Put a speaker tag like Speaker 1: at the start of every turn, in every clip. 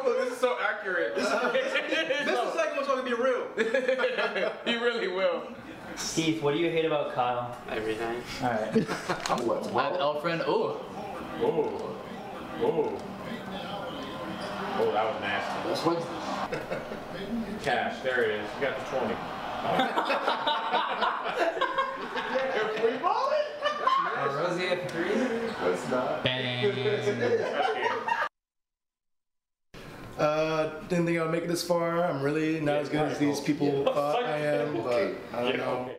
Speaker 1: Look, this is so accurate.
Speaker 2: This is the second one's going to be real.
Speaker 1: He really will.
Speaker 3: Keith, what do you hate about Kyle?
Speaker 4: Everything.
Speaker 3: All right.
Speaker 4: My girlfriend. Oh.
Speaker 1: Oh. Oh. Oh, that was nasty.
Speaker 4: This one.
Speaker 1: Cash, there it is. You got the 20. Free ball it?
Speaker 3: Rosie at 3?
Speaker 1: That's not.
Speaker 3: Bang.
Speaker 2: Didn't think I'd make it this far. I'm really not as good as these people thought I am, but I don't know.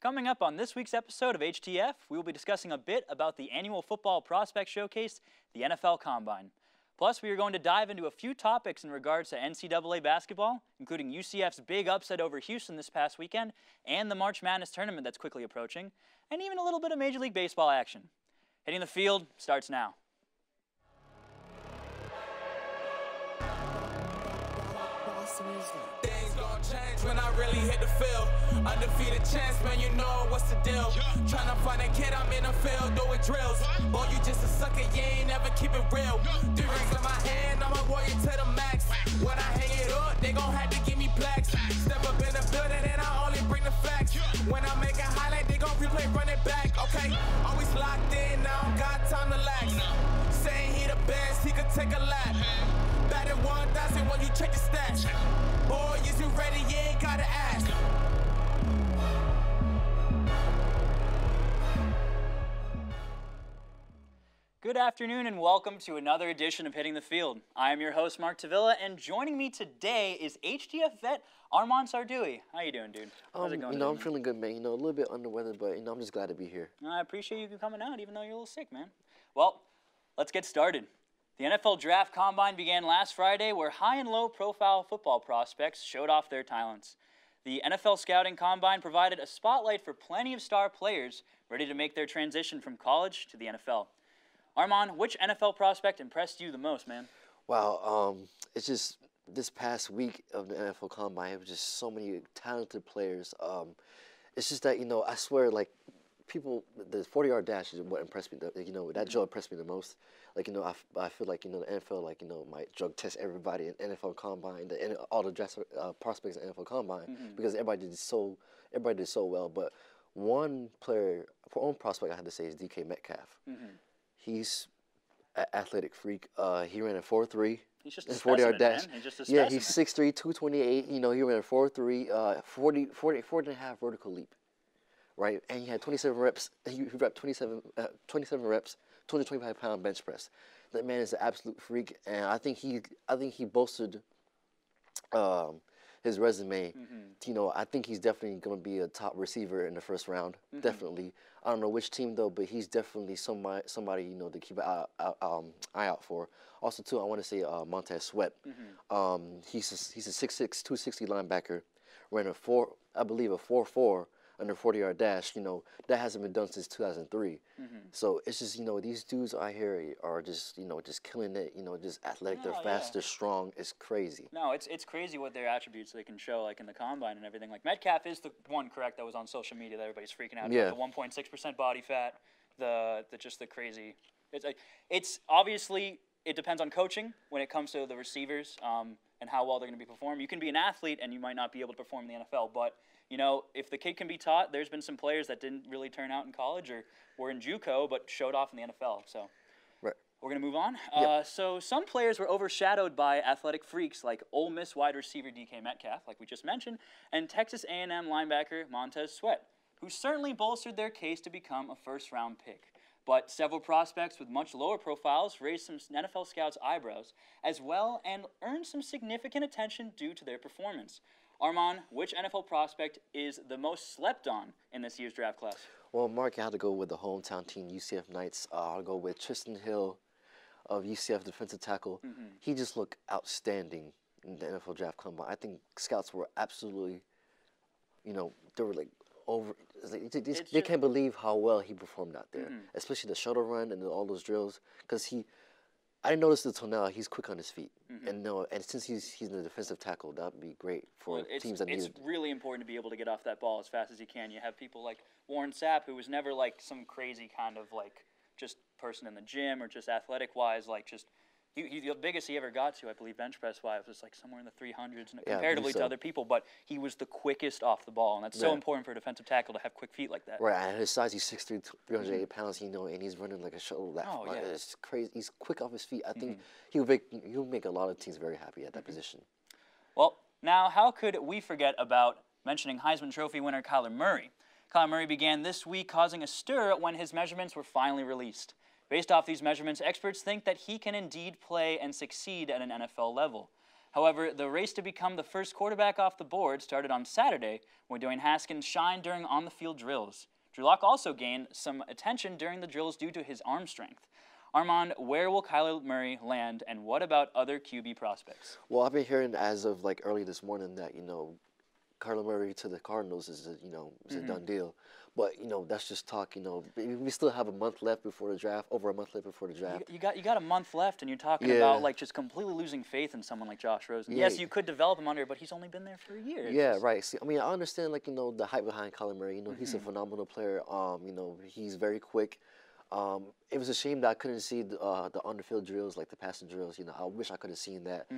Speaker 5: Coming up on this week's episode of HTF, we will be discussing a bit about the annual football prospect showcase, the NFL Combine. Plus, we are going to dive into a few topics in regards to NCAA basketball, including UCF's big upset over Houston this past weekend, and the March Madness tournament that's quickly approaching, and even a little bit of Major League Baseball action. Hitting the field starts now.
Speaker 6: Things gon' change when I really hit the field. Undefeated chance, man, you know what's the deal. Tryna find a kid, I'm in the field doing drills. Boy, you just a sucker, you ain't never keep it real. 3 rings in my hand, I'm a warrior to the max. When I hang it up, they gon' have to give me plaques. Step up in the building and I only bring the facts. When I make a highlight, they gon' replay, run it back, okay? Always locked in, now I don't got time to lax. Saying he the best, he could take a lap. Batted 1,000 when you check the stats. Boy, is you ready? You ain't gotta ask.
Speaker 5: Good afternoon and welcome to another edition of Hitting the Field. I am your host, Mark Tavilla, and joining me today is HTF vet Armond Sarduy. How you doing, dude? How's it going?
Speaker 4: I'm feeling good, man. A little bit under weather, but I'm just glad to be here.
Speaker 5: I appreciate you coming out, even though you're a little sick, man. Well, let's get started. The NFL Draft Combine began last Friday, where high and low profile football prospects showed off their talents. The NFL Scouting Combine provided a spotlight for plenty of star players ready to make their transition from college to the NFL. Armond, which NFL prospect impressed you the most, man?
Speaker 4: Wow, it's just this past week of the NFL Combine, it was just so many talented players. It's just that, I swear, like, people, the 40-yard dash is what impressed me. That drill impressed me the most. Like, I feel like, the NFL, like, might drug test everybody in NFL Combine, all the draft prospects in NFL Combine, because everybody did so well. But one prospect I had to say is DK Metcalf. He's an athletic freak. He ran a 4.3.
Speaker 5: He's just a 40-yard dash. He's just a specimen.
Speaker 4: Yeah, he's 6'3", 228. He ran a 4.3, 40 and a half vertical leap. Right, and he had 27 reps. He repped 27 reps, 225-pound bench press. That man is an absolute freak, and I think he bolstered his resume. I think he's definitely going to be a top receiver in the first round. Definitely. I don't know which team though, but he's definitely somebody to keep an eye out for. Also, too, I want to say Montez Sweat. He's a 6'6", 260 linebacker. Ran a 4.4 under 40-yard dash. That hasn't been done since 2003. So it's just, these dudes out here are just, just killing it. Just athletic. They're fast. They're strong. It's crazy.
Speaker 5: No, it's crazy what their attributes they can show, like in the combine and everything. Like Metcalf is the one, correct, that was on social media that everybody's freaking out about. The 1.6% body fat, the crazy. It's obviously, it depends on coaching when it comes to the receivers and how well they're going to be performing. You can be an athlete and you might not be able to perform in the NFL, but if the kid can be taught, there's been some players that didn't really turn out in college or were in JUCO but showed off in the NFL. So
Speaker 4: right.
Speaker 5: We're going to move on.
Speaker 4: Yep.
Speaker 5: So some players were overshadowed by athletic freaks like Ole Miss wide receiver DK Metcalf, like we just mentioned, and Texas A&M linebacker Montez Sweat, who certainly bolstered their case to become a first-round pick. But several prospects with much lower profiles raised some NFL scouts' eyebrows as well and earned some significant attention due to their performance. Armond, which NFL prospect is the most slept on in this year's draft class?
Speaker 4: Well, Mark, I had to go with the hometown team, UCF Knights. I'll go with Tristan Hill of UCF defensive tackle. He just looked outstanding in the NFL draft combine. I think scouts were absolutely they were like over. They can't believe how well he performed out there, especially the shuttle run and all those drills. Because I didn't notice it until now. He's quick on his feet, and since he's in the defensive tackle, that would be great for teams that need it.
Speaker 5: It's really important to be able to get off that ball as fast as you can. You have people like Warren Sapp, who was never like some crazy kind of like just person in the gym or just athletic wise, like just. The biggest he ever got to, I believe, bench press wise, was like somewhere in the 300s comparatively to other people. But he was the quickest off the ball, and that's so important for a defensive tackle to have quick feet like that.
Speaker 4: Right, at his size, he's 6'3", 308 pounds, and he's running like a shuttle. It's crazy. He's quick off his feet. I think he'll make a lot of teams very happy at that position.
Speaker 5: Well, now how could we forget about mentioning Heisman Trophy winner Kyler Murray? Kyler Murray began this week causing a stir when his measurements were finally released. Based off these measurements, experts think that he can indeed play and succeed at an NFL level. However, the race to become the first quarterback off the board started on Saturday when Dwayne Haskins shined during on-the-field drills. Drew Lock also gained some attention during the drills due to his arm strength. Armond, where will Kyler Murray land, and what about other QB prospects?
Speaker 4: Well, I've been hearing as of like early this morning that Kyler Murray to the Cardinals is a done deal. But that's just talk. We still have a month left before the draft. Over a month left before the draft.
Speaker 5: You got a month left, and you're talking about like just completely losing faith in someone like Josh Rosen. Yes, you could develop him under, but he's only been there for a year.
Speaker 4: Yeah, right. See, I mean, I understand the hype behind Kyler Murray. He's a phenomenal player. He's very quick. It was a shame that I couldn't see the on-the-field drills, like the passing drills. I wish I could have seen that.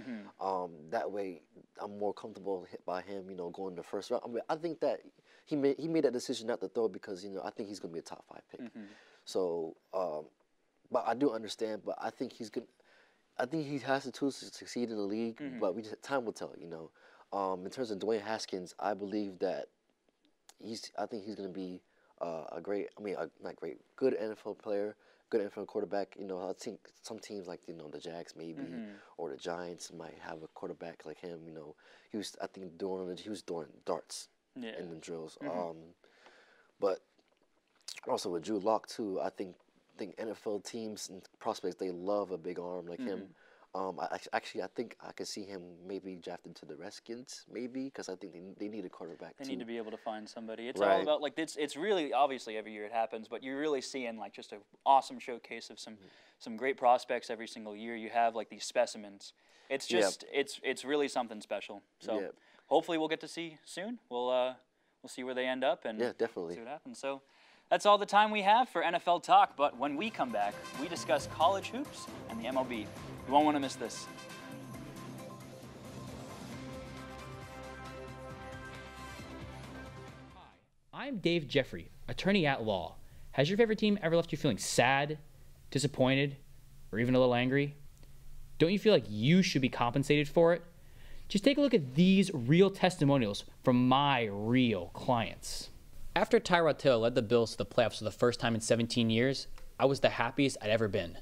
Speaker 4: That way, I'm more comfortable by him. Going the first round. I mean, I think that he made that decision not to throw because I think he's going to be a top 5 pick. So, but I do understand. But I think he's good. I think he has the tools to succeed in the league. But time will tell. In terms of Dwayne Haskins, I believe that I think he's going to be good NFL player, good NFL quarterback. I think some teams like the Jags maybe or the Giants might have a quarterback like him. He was doing darts in the drills. But also with Drew Lock too, I think NFL teams and prospects, they love a big arm like him. I think I could see him maybe drafted to the Redskins, maybe, because I think they need a quarterback.
Speaker 5: They need to be able to find somebody. It's all about it's really obviously every year it happens, but you're really seeing like just an awesome showcase of some great prospects every single year. You have like these specimens. It's just it's really something special. So hopefully we'll get to see soon. We'll see where they end up and
Speaker 4: definitely
Speaker 5: see what happens. So that's all the time we have for NFL Talk. But when we come back, we discuss college hoops and the MLB. You won't want to miss this.
Speaker 7: Hi, I'm Dave Jeffrey, attorney at law. Has your favorite team ever left you feeling sad, disappointed, or even a little angry? Don't you feel like you should be compensated for it? Just take a look at these real testimonials from my real clients. After Tyrod Taylor led the Bills to the playoffs for the first time in 17 years, I was the happiest I'd ever been.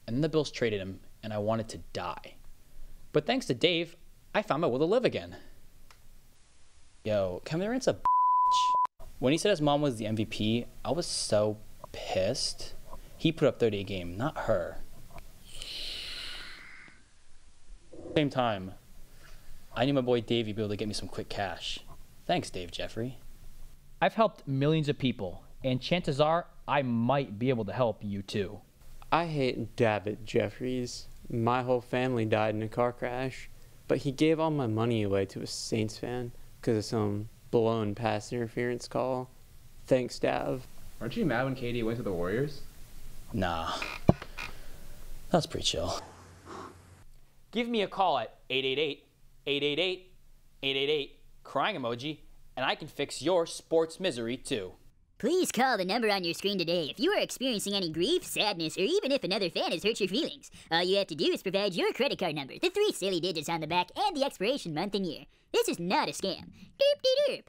Speaker 7: And then the Bills traded him, and I wanted to die. But thanks to Dave, I found my will to live again. Yo, Kevin Durant's a bitch. When he said his mom was the MVP, I was so pissed. He put up 30 a game, not her. Same time, I knew my boy Dave would be able to get me some quick cash. Thanks, Dave Jeffrey. I've helped millions of people, and chances are I might be able to help you too.
Speaker 8: I hate David Jeffries. My whole family died in a car crash, but he gave all my money away to a Saints fan because of some blown pass interference call. Thanks, Dav.
Speaker 9: Aren't you mad when KD went to the Warriors?
Speaker 7: Nah, that's pretty chill. Give me a call at 888-888-888, crying emoji, and I can fix your sports misery too.
Speaker 10: Please call the number on your screen today if you are experiencing any grief, sadness, or even if another fan has hurt your feelings. All you have to do is provide your credit card number, the 3 silly digits on the back, and the expiration month and year. This is not a scam. Doop-de-doop.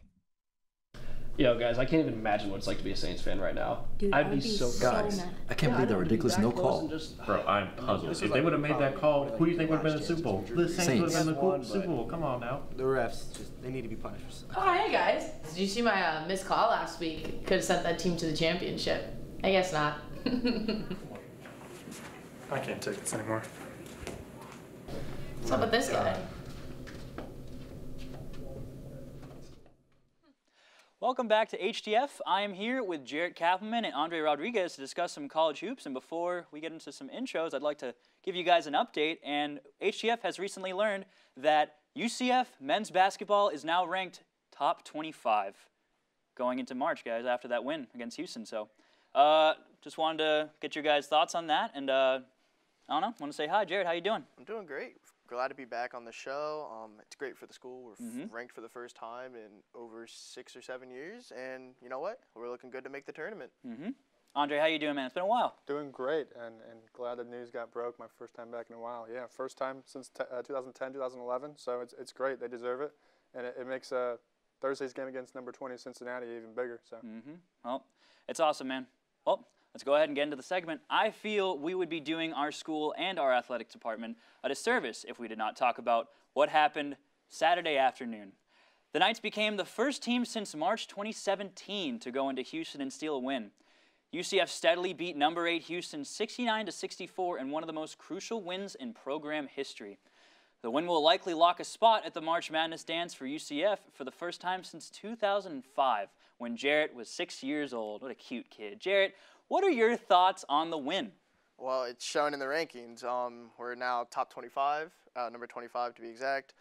Speaker 9: Yo, guys, I can't even imagine what it's like to be a Saints fan right now.
Speaker 11: Dude, I'd be so
Speaker 12: guys,
Speaker 11: mad.
Speaker 12: I can't believe that ridiculous no call.
Speaker 1: Bro, I'm puzzled. If they would have made that call, who do you think would have been in the Super Bowl? The Saints would have been in the Super Bowl. Come on now.
Speaker 12: The refs, they need to be punished.
Speaker 11: Oh, hey guys. Did you see my missed call last week? Could have sent that team to the championship. I guess not.
Speaker 13: I can't take this anymore.
Speaker 11: What's up with this guy?
Speaker 5: Welcome back to HTF. I am here with Jaret Kappelman and Andre Rodriguez to discuss some college hoops. And before we get into some intros, I'd like to give you guys an update. And HTF has recently learned that UCF men's basketball is now ranked top 25 going into March, guys, after that win against Houston. So just wanted to get your guys' thoughts on that. And I don't know, want to say hi. Jaret, how you doing?
Speaker 14: I'm doing great. Glad to be back on the show. It's great for the school. We're ranked for the first time in over 6 or 7 years, and you know what? We're looking good to make the tournament.
Speaker 5: Andre, how you doing, man? It's been a while.
Speaker 15: Doing great, and glad the news got broke. My first time back in a while. Yeah, first time since 2010, 2011. So it's great. They deserve it, and it makes Thursday's game against number 20 Cincinnati even bigger. So.
Speaker 5: Well, it's awesome, man. Well, let's go ahead and get into the segment. I feel we would be doing our school and our athletics department a disservice if we did not talk about what happened Saturday afternoon. The Knights became the first team since March 2017 to go into Houston and steal a win. UCF steadily beat number 8 Houston 69-64 in one of the most crucial wins in program history. The win will likely lock a spot at the March Madness dance for UCF for the first time since 2005, when Jaret was 6 years old. What a cute kid. Jaret, what are your thoughts on the win?
Speaker 14: Well, it's shown in the rankings. We're now top 25, number 25 to be exact.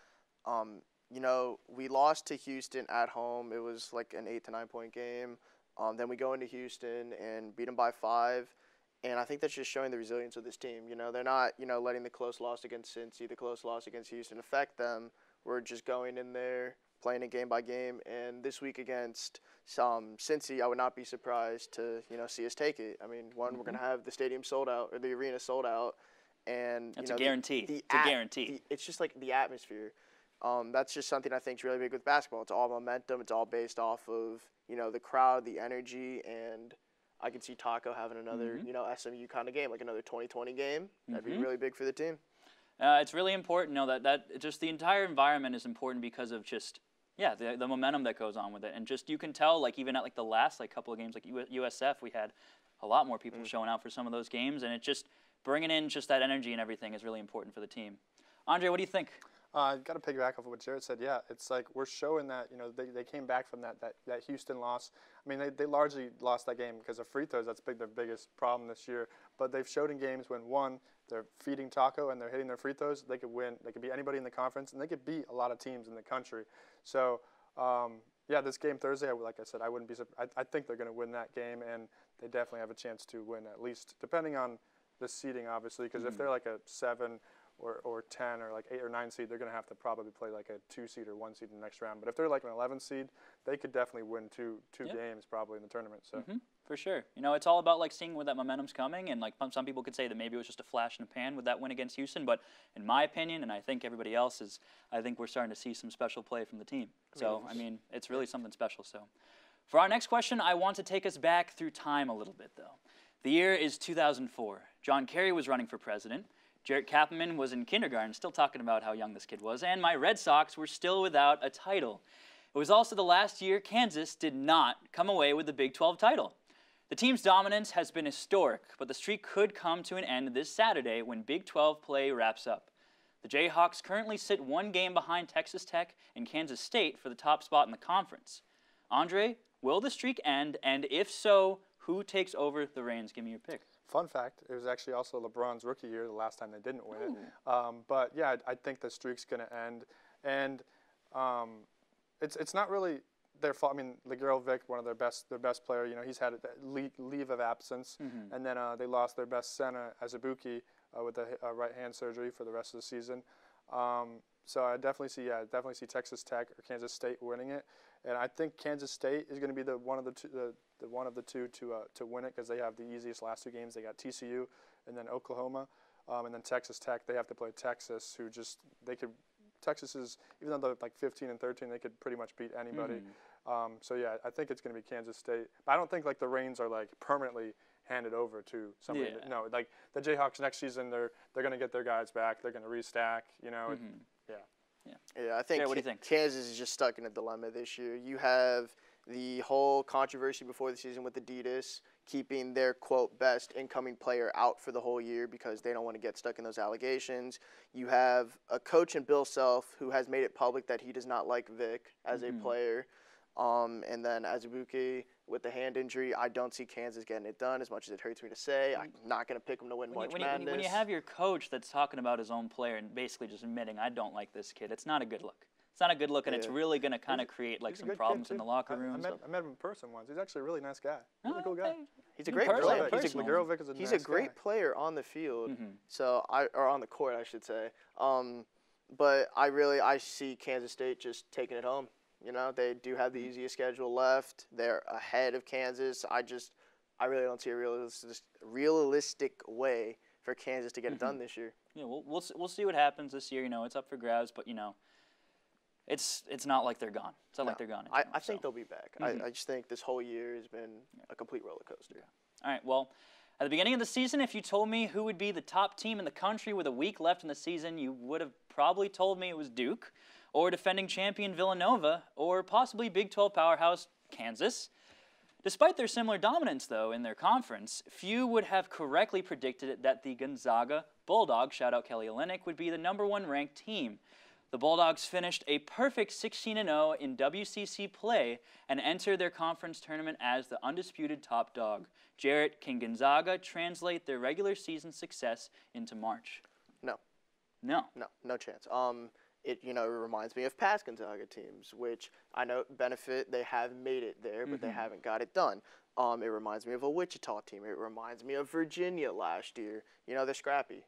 Speaker 14: You know, we lost to Houston at home. It was like an 8 to 9 point game. Then we go into Houston and beat them by 5. And I think that's just showing the resilience of this team. You know, they're not, letting the close loss against Cincy, the close loss against Houston affect them. We're just going in there, playing it game by game. And this week against Cincy, I would not be surprised to, see us take it. I mean, we're going to have the stadium sold out, or the arena sold out. And,
Speaker 5: that's a guarantee. It's a guarantee.
Speaker 14: It's just like the atmosphere. That's just something I think is really big with basketball. It's all momentum. It's all based off of, the crowd, the energy, and I can see Taco having another, SMU kind of game, like another 2020 game. That'd be really big for the team.
Speaker 5: It's really important, that just the entire environment is important because of just, the momentum that goes on with it. And just you can tell, like, even at, the last, couple of games, like USF, we had a lot more people showing out for some of those games. And it just bringing in just that energy and everything is really important for the team. Andre, what do you think?
Speaker 15: I got to piggyback off of what Jaret said. Yeah, it's like we're showing that, they came back from that Houston loss. I mean, they largely lost that game because of free throws. That's their biggest problem this year. But they've showed in games when, one, they're feeding Taco and they're hitting their free throws, they could win. They could beat anybody in the conference, and they could beat a lot of teams in the country. So, this game Thursday, like I said, I wouldn't be surprised. I think they're going to win that game, and they definitely have a chance to win at least, depending on the seeding, obviously, because if they're like a 7 or 10 or like 8 or 9 seed, they're going to have to probably play like a 2 seed or 1 seed in the next round. But if they're like an 11 seed, they could definitely win two games probably in the tournament. So
Speaker 5: for sure, it's all about seeing where that momentum's coming, and some people could say that maybe it was just a flash in the pan with that win against Houston. But in my opinion, and I think everybody else's, I think we're starting to see some special play from the team. So I mean, it's really something special. So for our next question, I want to take us back through time a little bit though. The year is 2004. John Kerry was running for president. Jaret Kappelman was in kindergarten, still talking about how young this kid was, and my Red Sox were still without a title. It was also the last year Kansas did not come away with the Big 12 title. The team's dominance has been historic, but the streak could come to an end this Saturday when Big 12 play wraps up. The Jayhawks currently sit 1 game behind Texas Tech and Kansas State for the top spot in the conference. Andre, will the streak end, and if so, who takes over the reins? Give me your pick.
Speaker 15: Fun fact, it was actually also LeBron's rookie year, the last time they didn't win it. But yeah, I think the streak's going to end. And it's not really their fault. I mean, Vic, one of their best player, he's had a leave of absence. And then they lost their best center, Azubuike, with a right hand surgery for the rest of the season. So I definitely see Texas Tech or Kansas State winning it. And I think Kansas State is going to be the one of the two to win it because they have the easiest last 2 games. They got TCU and then Oklahoma, and then Texas Tech. They have to play Texas, who Texas is, even though they're like 15 and 13, they could pretty much beat anybody. So yeah, I think it's going to be Kansas State. But I don't think the reins are permanently handed over to somebody. No, the Jayhawks next season, they're going to get their guys back. They're going to restack.
Speaker 14: Yeah, I think,
Speaker 5: what do you think?
Speaker 14: Kansas is just stuck in a dilemma this year. You have the whole controversy before the season with Adidas keeping their, quote, best incoming player out for the whole year because they don't want to get stuck in those allegations. You have a coach in Bill Self who has made it public that he does not like Vic as a player. And then Azubuike with the hand injury, I don't see Kansas getting it done as much as it hurts me to say. I'm not going to pick them to win March Madness.
Speaker 5: When you have your coach that's talking about his own player and basically just admitting, I don't like this kid, it's not a good look. It's not a good look, and it's really going to kind of create like some problems in the locker room.
Speaker 15: I met him in person once. He's actually a really nice guy. He's a cool guy.
Speaker 14: He's a great player.
Speaker 15: He's
Speaker 14: a great player on the field, or on the court, I should say. But I see Kansas State just taking it home. You know, they do have the easiest schedule left. They're ahead of Kansas. I really don't see a realistic way for Kansas to get it done this year.
Speaker 5: Yeah, we'll see what happens this year. You know, it's up for grabs, but you know, it's not like they're gone. It's not like they're gone.
Speaker 14: I think they'll be back. I just think this whole year has been a complete roller coaster.
Speaker 5: Yeah. All right. Well, at the beginning of the season, if you told me who would be the top team in the country with a week left in the season, you would have probably told me it was Duke, or defending champion Villanova, or possibly Big 12 powerhouse Kansas. Despite their similar dominance, though, in their conference, few would have correctly predicted that the Gonzaga Bulldogs, shout out Kelly Olynyk, would be the #1 ranked team. The Bulldogs finished a perfect 16-0 in WCC play and entered their conference tournament as the undisputed top dog. Jaret, can Gonzaga translate their regular season success into March?
Speaker 14: No.
Speaker 5: No?
Speaker 14: No chance. It reminds me of past Gonzaga teams, which I know benefit, they have made it there, but they haven't got it done. It reminds me of a Wichita team. It reminds me of Virginia last year. You know, they're scrappy.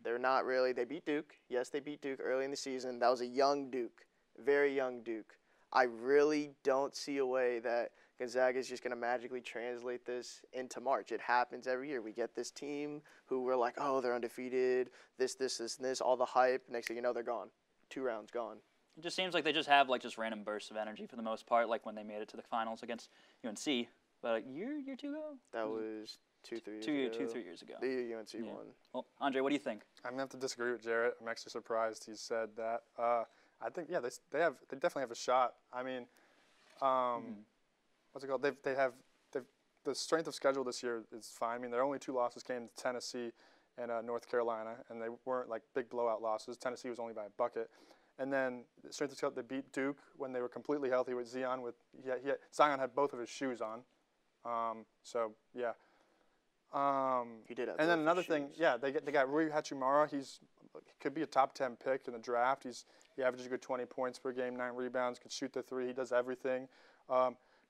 Speaker 14: They're not really. They beat Duke. Yes, they beat Duke early in the season. That was a young Duke, very young Duke. I really don't see a way that Gonzaga is just going to magically translate this into March. It happens every year. We get this team who we're like, oh, they're undefeated, this, and this, all the hype. Next thing you know, they're gone. 2 rounds gone.
Speaker 5: It just seems like they just have like just random bursts of energy for the most part, like when they made it to the finals against UNC. But a year 2 ago?
Speaker 14: That was 2-3 years ago.
Speaker 5: 2-3 years ago.
Speaker 14: The UNC won.
Speaker 5: Well, Andre, what do you think?
Speaker 15: I'm gonna have to disagree with Jaret. I'm actually surprised he said that. I think they definitely have a shot. I mean, what's it called? They have the strength of schedule this year is fine. I mean, their only 2 losses came to Tennessee and North Carolina, and they weren't like big blowout losses. Tennessee was only by a bucket. And then the strength of schedule, they beat Duke when they were completely healthy with Zion. Zion had both of his shoes on. So yeah.
Speaker 14: He did have.
Speaker 15: And then another thing, they got Rui Hachimura. He could be a top 10 pick in the draft. He averages a good 20 points per game, 9 rebounds, can shoot the 3. He does everything.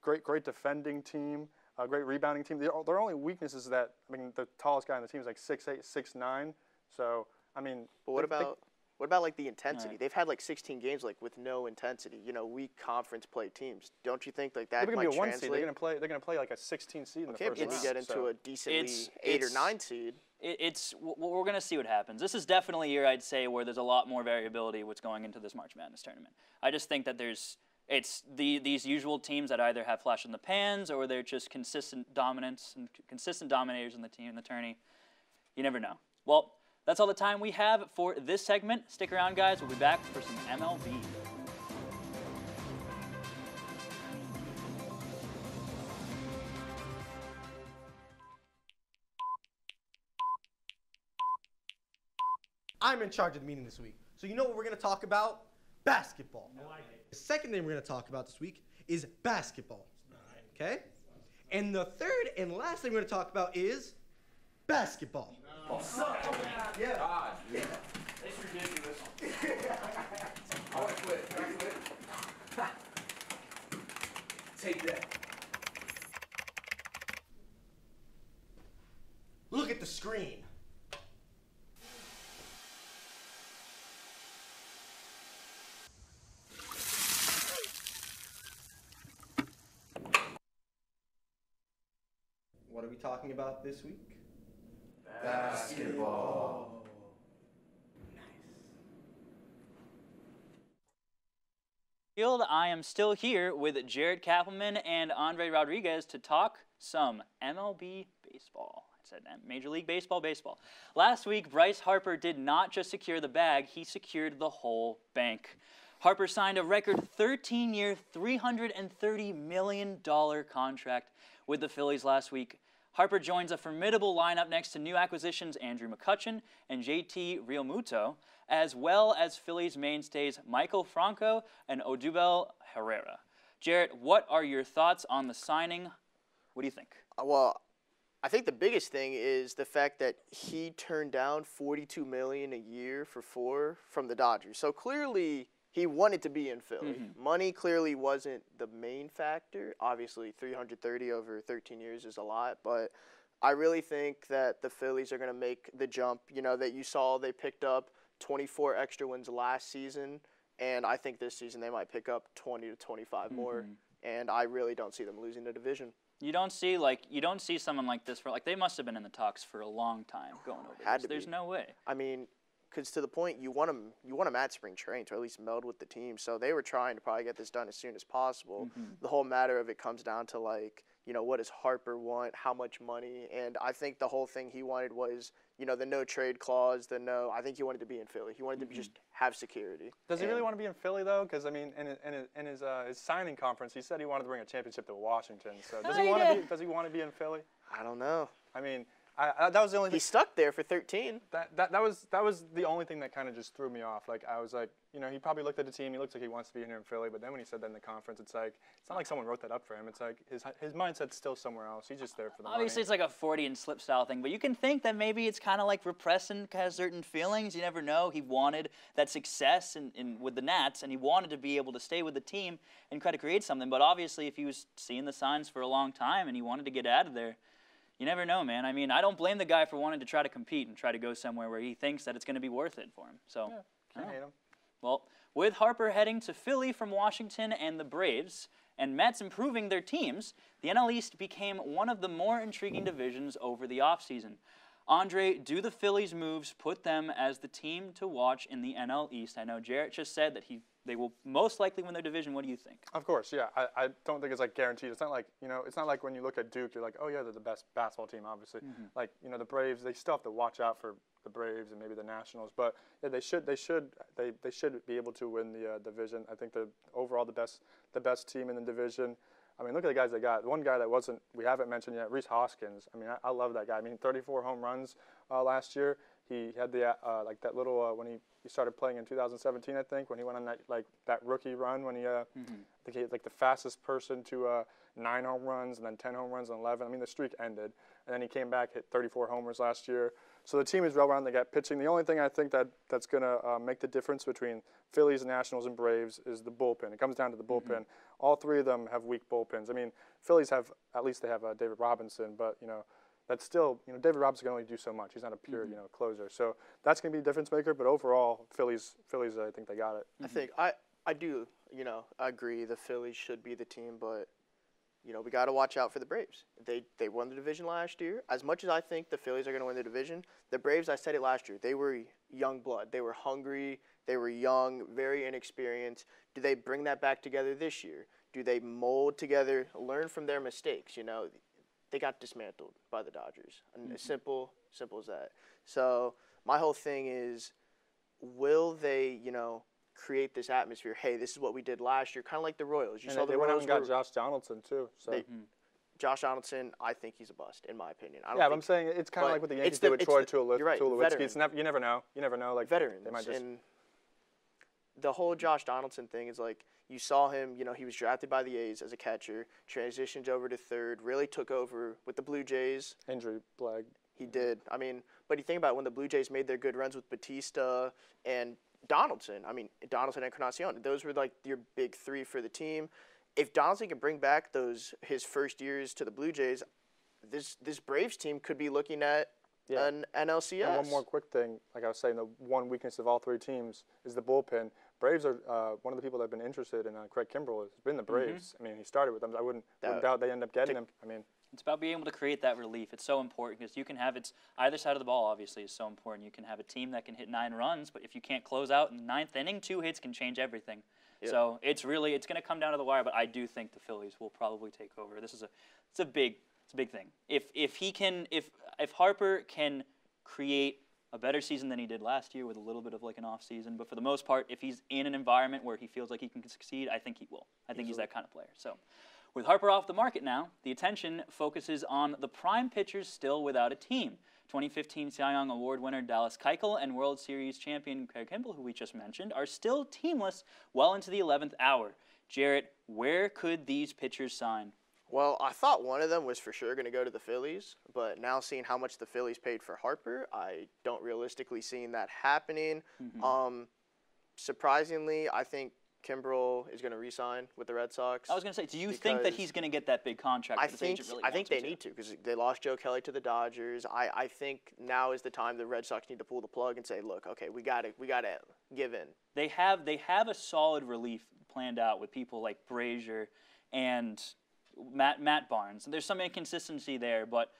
Speaker 15: Great defending team. Great rebounding team. Their only weakness is that, I mean, the tallest guy on the team is like 6'8", 6'9". So I mean.
Speaker 14: But what about like the intensity? They've had like 16 games like with no intensity. You know, weak conference play teams. Don't you think like that
Speaker 15: might
Speaker 14: might
Speaker 15: be a 1
Speaker 14: translate?
Speaker 15: seed. They're gonna play like a 16 seed in the first round.
Speaker 14: You get into a decently 8 or 9 seed.
Speaker 5: We're going to see what happens. This is definitely a year, I'd say, where there's a lot more variability what's going into this March Madness tournament. I just think that it's these usual teams that either have flash in the pans or they're just consistent dominance and consistent dominators in the tourney. You never know. Well, that's all the time we have for this segment. Stick around, guys. We'll be back for some MLB.
Speaker 16: I'm in charge of the meeting this week. So you know what we're going to talk about? Basketball. The second thing we're going to talk about this week is basketball. Okay? And the third and last thing we're going to talk about is basketball.
Speaker 17: Yeah. God, yeah. It's ridiculous. I want to quit. Can I quit? Take that.
Speaker 16: Look at the screen. What are we talking about this week?
Speaker 17: Basketball.
Speaker 5: Field, I am still here with Jaret Kappelman and Andre Rodriguez to talk some MLB baseball. I said Major League Baseball. Last week, Bryce Harper did not just secure the bag, he secured the whole bank. Harper signed a record 13-year, $330 million contract with the Phillies last week. Harper joins a formidable lineup next to new acquisitions Andrew McCutchen and JT Realmuto, as well as Phillies mainstays Michael Franco and Odubel Herrera. Jaret, what are your thoughts on the signing? What do you think?
Speaker 14: Well, I think the biggest thing is the fact that he turned down $42 million a year for 4 from the Dodgers. So clearly he wanted to be in Philly. Money clearly wasn't the main factor. Obviously, $330 over 13 years is a lot, but I really think that the Phillies are going to make the jump. You know, that you saw they picked up 24 extra wins last season, and I think this season they might pick up 20 to 25 more, and I really don't see them losing the division.
Speaker 5: You don't see someone like this for they must have been in the talks for a long time going over this. There's no way.
Speaker 14: I mean, because to the point you want them at spring training to at least meld with the team. So they were trying to probably get this done as soon as possible. The whole matter of it comes down to what does Harper want, how much money, and I think the whole thing he wanted was the no trade clause, I think he wanted to be in Philly. He wanted to just have security.
Speaker 15: Does he really want to be in Philly though? Because I mean, in his signing conference, he said he wanted to bring a championship to Washington. So does he want to be in Philly?
Speaker 14: I don't know.
Speaker 15: I mean, that was the only thing.
Speaker 14: He stuck there for 13.
Speaker 15: That was the only thing that kind of just threw me off. Like I was like, he probably looked at the team. He looks like he wants to be in here in Philly. But then when he said that in the conference, it's like it's not like someone wrote that up for him. It's like his mindset's still somewhere else. He's just there for the
Speaker 5: Obviously,
Speaker 15: money.
Speaker 5: it's like a 40 and slip style thing. But you can think that maybe it's kind of like repressing certain feelings. You never know. He wanted that success with the Nats, and he wanted to be able to stay with the team and try to create something. But obviously, if he was seeing the signs for a long time and he wanted to get out of there, you never know, man. I mean, I don't blame the guy for wanting to try to compete and try to go somewhere where he thinks that it's going to be worth it for him. So,
Speaker 15: can't hate him.
Speaker 5: Well, with Harper heading to Philly from Washington and the Braves, and Mets improving their teams, the NL East became one of the more intriguing divisions over the offseason. Andre, do the Phillies' moves put them as the team to watch in the NL East? I know Jaret just said that they will most likely win their division. What do you think?
Speaker 15: Of course, yeah. I don't think it's guaranteed. It's not like it's not like when you look at Duke, you're like, oh yeah, they're the best basketball team, obviously. Like the Braves, they still have to watch out for the Braves and maybe the Nationals, but yeah, they should be able to win the division. I think they're overall the best team in the division. I mean, look at the guys they got. One guy that we haven't mentioned yet, Rhys Hoskins. I mean, I love that guy. I mean, 34 home runs last year. He had that little when he started playing in 2017, I think, when he went on that rookie run when I think he the fastest person to 9 home runs and then 10 home runs and 11. I mean, the streak ended, and then he came back, hit 34 homers last year. So the team is well-rounded. They got pitching. The only thing I think that's going to make the difference between Phillies, Nationals, and Braves is the bullpen. It comes down to the bullpen. All three of them have weak bullpens. I mean, Phillies have they have David Robinson, but that's still David Robinson can only do so much. He's not a pure closer. So that's going to be a difference maker. But overall, Phillies, I think they got it.
Speaker 14: I think I do agree the Phillies should be the team, but we got to watch out for the Braves. They won the division last year. As much as I think the Phillies are going to win the division, the Braves, I said it last year, they were young blood. They were hungry. They were young, very inexperienced. Do they bring that back together this year? Do they mold together, learn from their mistakes? They got dismantled by the Dodgers. And as simple as that. So my whole thing is, will they, create this atmosphere? Hey, this is what we did last year, kind of like the Royals. You saw the
Speaker 15: went out
Speaker 14: Royals
Speaker 15: and got Josh Donaldson too. So
Speaker 14: Josh Donaldson, I think he's a bust, in my opinion.
Speaker 15: But I'm saying it's kind of like what the Yankees did with Troy Tulowitzki. You never know. Like
Speaker 14: veterans.
Speaker 15: They might just...
Speaker 14: And the whole Josh Donaldson thing is you saw him, he was drafted by the A's as a catcher, transitioned over to third, really took over with the Blue Jays.
Speaker 15: Injury plague.
Speaker 14: He did. I mean, but you think about it, when the Blue Jays made their good runs with Batista and Donaldson, Donaldson and Encarnacion, those were your big three for the team. If Donaldson can bring back his first years to the Blue Jays, this Braves team could be looking at an NLCS.
Speaker 15: And one more quick thing, like I was saying, the one weakness of all three teams is the bullpen. Braves are one of the people that have been interested in Craig Kimbrell has been the Braves. I mean, he started with them. I wouldn't doubt they end up getting him. I mean,
Speaker 5: it's about being able to create that relief. It's so important because you can have either side of the ball. Obviously, is so important. You can have a team that can hit 9 runs, but if you can't close out in the 9th inning, 2 hits can change everything. Yep. So it's going to come down to the wire. But I do think the Phillies will probably take over. It's a big thing. If Harper can create a better season than he did last year with a little bit of an off season, but for the most part, if he's in an environment where he feels like he can succeed, I think he will. I think he's that kind of player. So, with Harper off the market now, the attention focuses on the prime pitchers still without a team. 2015 Cy Young Award winner Dallas Keuchel and World Series champion Craig Kimbrell, who we just mentioned, are still teamless well into the 11th hour. Jaret, where could these pitchers sign?
Speaker 14: Well, I thought one of them was for sure going to go to the Phillies, but now seeing how much the Phillies paid for Harper, I don't realistically see that happening. Surprisingly, I think Kimbrel is going to re-sign with the Red Sox.
Speaker 5: I was going to say, do you think that he's going to get that big contract?
Speaker 14: I think they need to, because they lost Joe Kelly to the Dodgers. I think now is the time the Red Sox need to pull the plug and say, look, okay, we got to give in.
Speaker 5: They have a solid relief planned out with people like Brazier and Matt Barnes. There's some inconsistency there, but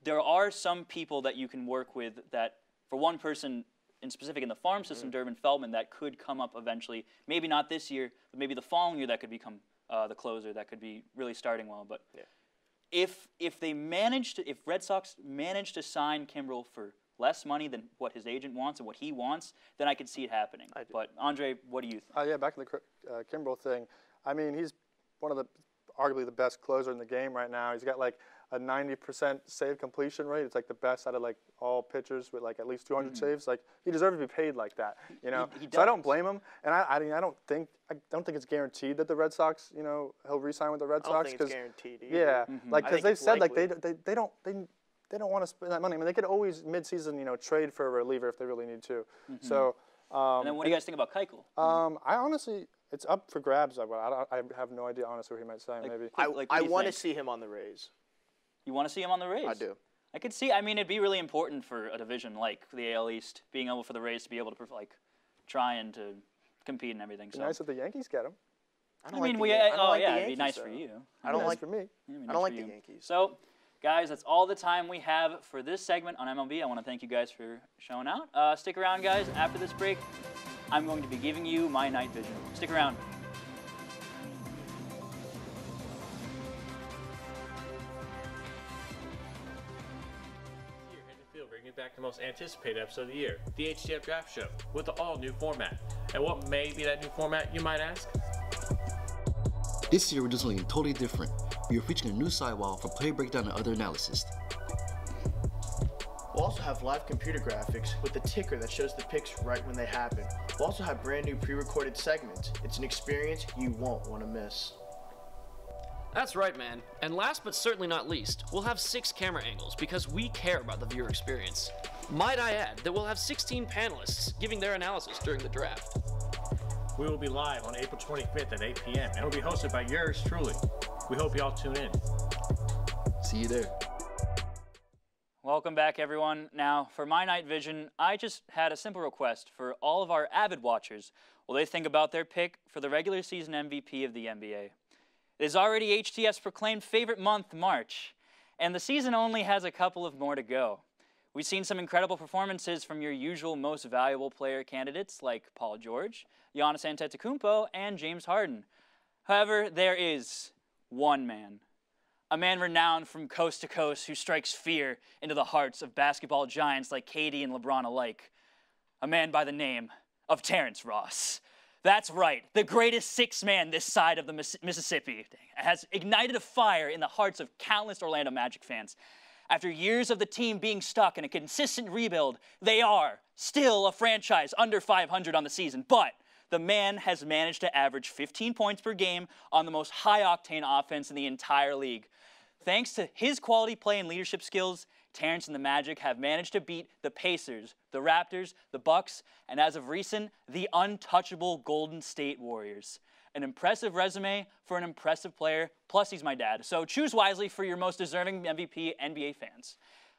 Speaker 5: there are some people that you can work with that, for one person in specific in the farm system, Durbin Feldman, that could come up eventually. Maybe not this year, but maybe the following year that could become the closer. That could be really starting well. But if Red Sox manage to sign Kimbrel for less money than what his agent wants and what he wants, then I could see it happening. But Andre, what do you think?
Speaker 15: Yeah, back to the Kimbrel thing. I mean, he's one of the arguably the best closer in the game right now. He's got like a 90% save completion rate. It's like the best out of like all pitchers with like at least 200 saves. Like he deserves to be paid like that, you know. So I don't blame him, and I don't think it's guaranteed that the Red Sox, you know, he'll re-sign with the Red Sox.
Speaker 14: I don't think it's guaranteed either.
Speaker 15: Yeah, like because they said like they don't want to spend that money. I mean, they could always mid-season, you know, trade for a reliever if they really need to. So.
Speaker 5: And then what do you guys think about Keuchel?
Speaker 15: I honestly, it's up for grabs. I have no idea, honestly, who he might sign. Maybe.
Speaker 14: I want to see him on the Rays.
Speaker 5: You want to see him on the Rays?
Speaker 14: I do.
Speaker 5: I could see. I mean, it'd be really important for a division like the AL East, being able for the Rays to be able to like try and to compete and everything.
Speaker 15: So nice if the Yankees get him.
Speaker 5: It'd be nice for you.
Speaker 14: I don't like
Speaker 15: for me.
Speaker 14: I don't like the Yankees.
Speaker 5: So, guys, that's all the time we have for this segment on MLB. I want to thank you guys for showing out. Stick around, guys. After this break, I'm going to be giving you my night vision. Stick around.
Speaker 1: Bringing back the most anticipated episode of the year, the HTF Draft Show, with the all-new format. And what may be that new format, you might ask?
Speaker 12: This year we're doing something totally different. We are featuring a new sidewall for player breakdown and other analysis.
Speaker 18: We'll also have live computer graphics with the ticker that shows the picks right when they happen. We'll also have brand new pre-recorded segments. It's an experience you won't want to miss.
Speaker 9: That's right, man. And last but certainly not least, we'll have 6 camera angles because we care about the viewer experience. Might I add that we'll have 16 panelists giving their analysis during the draft.
Speaker 1: We will be live on April 25th at 8 p.m. and it will be hosted by yours truly. We hope you all tune in.
Speaker 12: See you there.
Speaker 5: Welcome back, everyone. Now, for my night vision, I just had a simple request for all of our avid watchers while they think about their pick for the regular season MVP of the NBA. It is already HTF's proclaimed favorite month, March, and the season only has a couple of more to go. We've seen some incredible performances from your usual most valuable player candidates like Paul George, Giannis Antetokounmpo, and James Harden. However, there is one man, a man renowned from coast to coast who strikes fear into the hearts of basketball giants like KD and LeBron alike. A man by the name of Terrence Ross. That's right, the greatest sixth man this side of the Mississippi has ignited a fire in the hearts of countless Orlando Magic fans. After years of the team being stuck in a consistent rebuild, they are still a franchise under 500 on the season, but the man has managed to average 15 points per game on the most high-octane offense in the entire league. Thanks to his quality play and leadership skills, Terrence and the Magic have managed to beat the Pacers, the Raptors, the Bucks, and as of recent, the untouchable Golden State Warriors. An impressive resume for an impressive player, plus he's my dad. So choose wisely for your most deserving MVP NBA fans.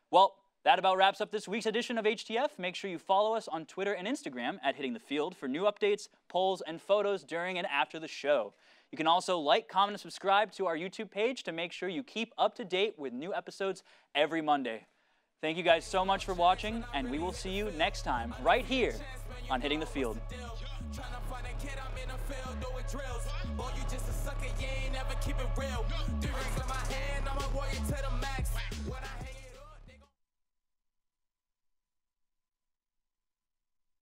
Speaker 5: Well, that about wraps up this week's edition of HTF. Make sure you follow us on Twitter and Instagram at Hitting the Field for new updates, polls, and photos during and after the show. You can also like, comment, and subscribe to our YouTube page to make sure you keep up to date with new episodes every Monday. Thank you guys so much for watching, and we will see you next time right here on Hitting the Field. Boy, you just a sucker, you ain't never keep it real. 3 rings in my hand, I'm a warrior to the max.